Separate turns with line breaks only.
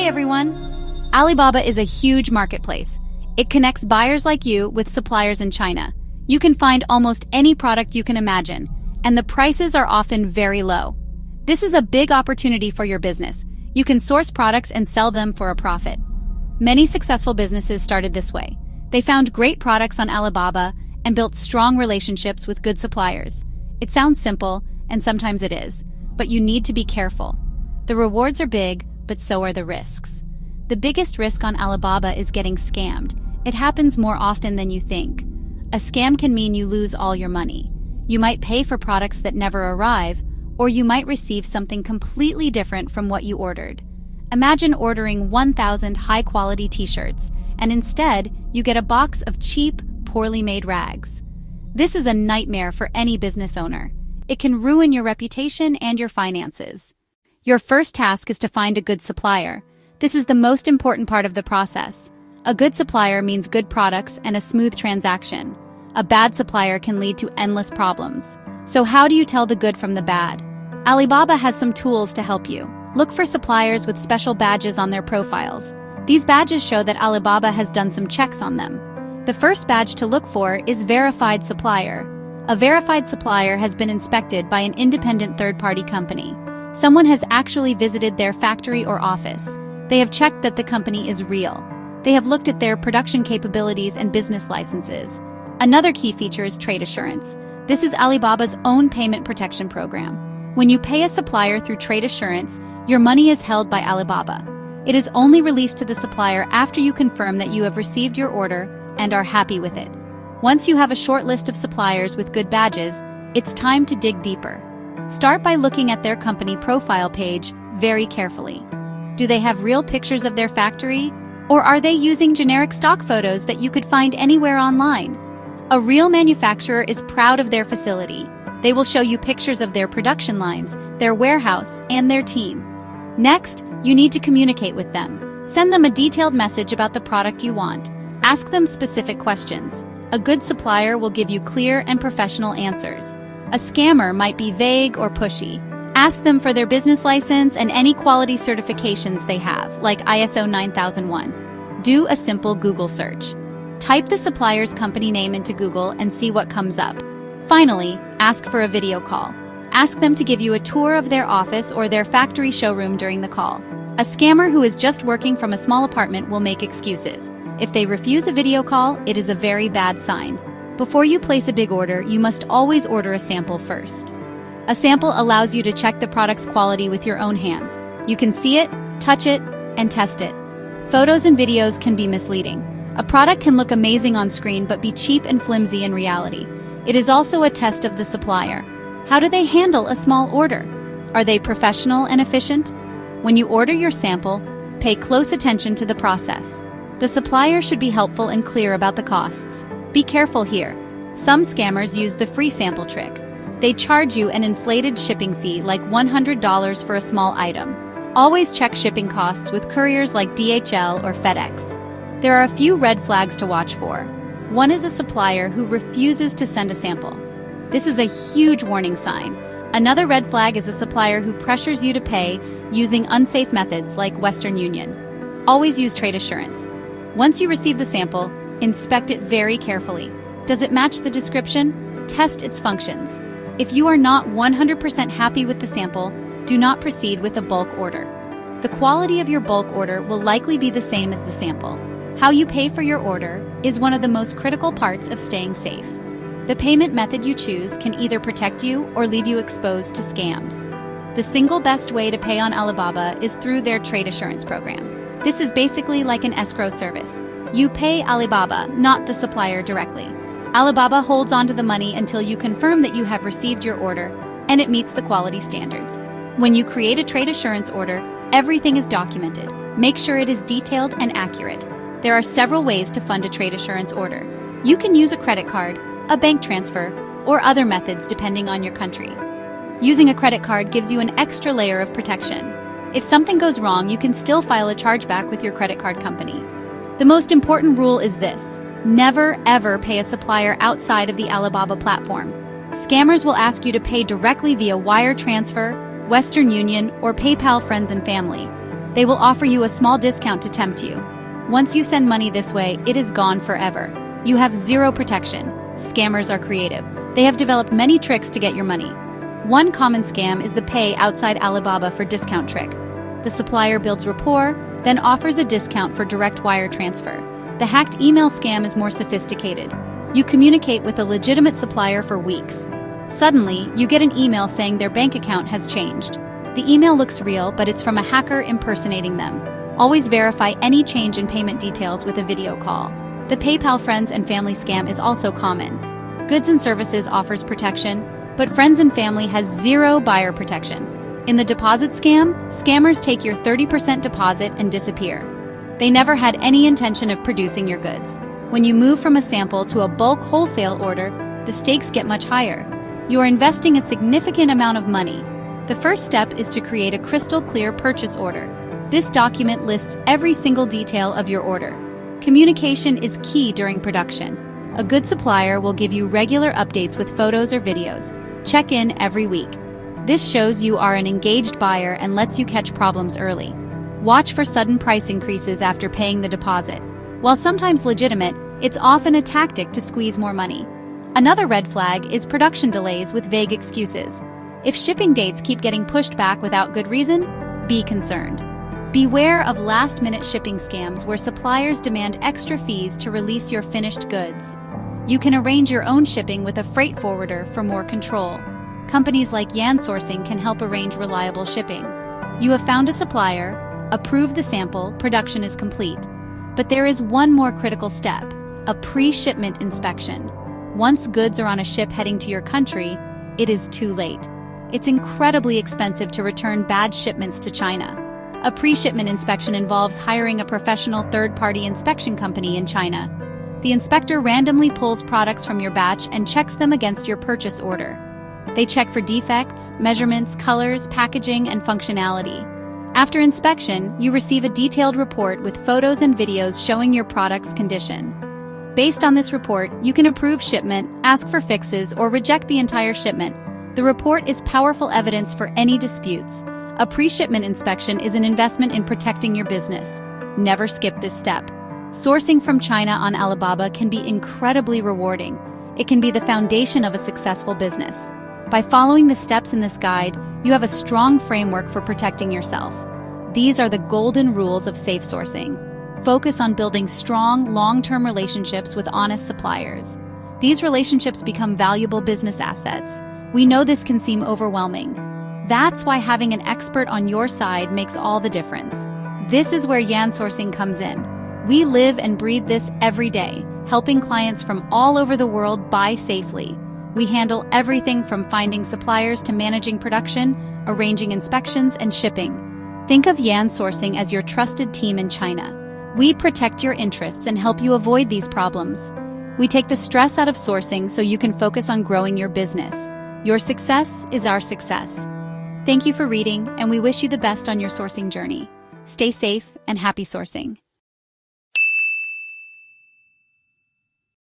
Hi everyone! Alibaba is a huge marketplace. It connects buyers like you with suppliers in China. You can find almost any product you can imagine, and the prices are often very low. This is a big opportunity for your business. You can source products and sell them for a profit. Many successful businesses started this way. They found great products on Alibaba and built strong relationships with good suppliers. It sounds simple, and sometimes it is, but you need to be careful. The rewards are big, but so are the risks. The biggest risk on Alibaba is getting scammed. It happens more often than you think. A scam can mean you lose all your money. You might pay for products that never arrive, or you might receive something completely different from what you ordered. Imagine ordering 1,000 high-quality t-shirts, and instead, you get a box of cheap, poorly made rags. This is a nightmare for any business owner. It can ruin your reputation and your finances. Your first task is to find a good supplier. This is the most important part of the process. A good supplier means good products and a smooth transaction. A bad supplier can lead to endless problems. So how do you tell the good from the bad? Alibaba has some tools to help you. Look for suppliers with special badges on their profiles. These badges show that Alibaba has done some checks on them. The first badge to look for is Verified Supplier. A verified supplier has been inspected by an independent third-party company. Someone has actually visited their factory or office. They have checked that the company is real. They have looked at their production capabilities and business licenses. Another key feature is trade assurance. This is Alibaba's own payment protection program. When you pay a supplier through trade assurance, your money is held by Alibaba. It is only released to the supplier after you confirm that you have received your order and are happy with it. Once you have a short list of suppliers with good badges, it's time to dig deeper. Start by looking at their company profile page very carefully. Do they have real pictures of their factory? Or are they using generic stock photos that you could find anywhere online? A real manufacturer is proud of their facility. They will show you pictures of their production lines, their warehouse, and their team. Next, you need to communicate with them. Send them a detailed message about the product you want. Ask them specific questions. A good supplier will give you clear and professional answers. A scammer might be vague or pushy. Ask them for their business license and any quality certifications they have, like ISO 9001. Do a simple Google search. Type the supplier's company name into Google and see what comes up. Finally, ask for a video call. Ask them to give you a tour of their office or their factory showroom during the call. A scammer who is just working from a small apartment will make excuses. If they refuse a video call, it is a very bad sign. Before you place a big order, you must always order a sample first. A sample allows you to check the product's quality with your own hands. You can see it, touch it, and test it. Photos and videos can be misleading. A product can look amazing on screen but be cheap and flimsy in reality. It is also a test of the supplier. How do they handle a small order? Are they professional and efficient? When you order your sample, pay close attention to the process. The supplier should be helpful and clear about the costs. Be careful here. Some scammers use the free sample trick. They charge you an inflated shipping fee like $100 for a small item. Always check shipping costs with couriers like DHL or FedEx. There are a few red flags to watch for. One is a supplier who refuses to send a sample. This is a huge warning sign. Another red flag is a supplier who pressures you to pay using unsafe methods like Western Union. Always use trade assurance. Once you receive the sample, inspect it very carefully. Does it match the description? Test its functions. If you are not 100% happy with the sample, do not proceed with a bulk order. The quality of your bulk order will likely be the same as the sample. How you pay for your order is one of the most critical parts of staying safe. The payment method you choose can either protect you or leave you exposed to scams. The single best way to pay on Alibaba is through their trade assurance program. This is basically like an escrow service. You pay Alibaba, not the supplier directly. Alibaba holds onto the money until you confirm that you have received your order and it meets the quality standards. When you create a trade assurance order, everything is documented. Make sure it is detailed and accurate. There are several ways to fund a trade assurance order. You can use a credit card, a bank transfer, or other methods depending on your country. Using a credit card gives you an extra layer of protection. If something goes wrong, you can still file a chargeback with your credit card company. The most important rule is this: never ever pay a supplier outside of the Alibaba platform. Scammers will ask you to pay directly via wire transfer, Western Union, or PayPal friends and family. They will offer you a small discount to tempt you. Once you send money this way, it is gone forever. You have zero protection. Scammers are creative. They have developed many tricks to get your money. One common scam is the pay outside Alibaba for discount trick. The supplier builds rapport, then offers a discount for direct wire transfer. The hacked email scam is more sophisticated. You communicate with a legitimate supplier for weeks. Suddenly, you get an email saying their bank account has changed. The email looks real, but it's from a hacker impersonating them. Always verify any change in payment details with a video call. The PayPal friends and family scam is also common. Goods and Services offers protection, but friends and family has zero buyer protection. In the deposit scam, scammers take your 30% deposit and disappear. They never had any intention of producing your goods. When you move from a sample to a bulk wholesale order, the stakes get much higher. You are investing a significant amount of money. The first step is to create a crystal clear purchase order. This document lists every single detail of your order. Communication is key during production. A good supplier will give you regular updates with photos or videos. Check in every week. This shows you are an engaged buyer and lets you catch problems early. Watch for sudden price increases after paying the deposit. While sometimes legitimate, it's often a tactic to squeeze more money. Another red flag is production delays with vague excuses. If shipping dates keep getting pushed back without good reason, be concerned. Beware of last-minute shipping scams where suppliers demand extra fees to release your finished goods. You can arrange your own shipping with a freight forwarder for more control. Companies like Yansourcing can help arrange reliable shipping. You have found a supplier, approved the sample, production is complete. But there is one more critical step, a pre-shipment inspection. Once goods are on a ship heading to your country, it is too late. It's incredibly expensive to return bad shipments to China. A pre-shipment inspection involves hiring a professional third-party inspection company in China. The inspector randomly pulls products from your batch and checks them against your purchase order. They check for defects, measurements, colors, packaging, and functionality. After inspection, you receive a detailed report with photos and videos showing your product's condition. Based on this report, you can approve shipment, ask for fixes, or reject the entire shipment. The report is powerful evidence for any disputes. A pre-shipment inspection is an investment in protecting your business. Never skip this step. Sourcing from China on Alibaba can be incredibly rewarding. It can be the foundation of a successful business. By following the steps in this guide, you have a strong framework for protecting yourself. These are the golden rules of safe sourcing. Focus on building strong, long-term relationships with honest suppliers. These relationships become valuable business assets. We know this can seem overwhelming. That's why having an expert on your side makes all the difference. This is where Yansourcing comes in. We live and breathe this every day, helping clients from all over the world buy safely. We handle everything from finding suppliers to managing production, arranging inspections, and shipping. Think of Yansourcing as your trusted team in China. We protect your interests and help you avoid these problems. We take the stress out of sourcing so you can focus on growing your business. Your success is our success. Thank you for reading, and we wish you the best on your sourcing journey. Stay safe and happy sourcing.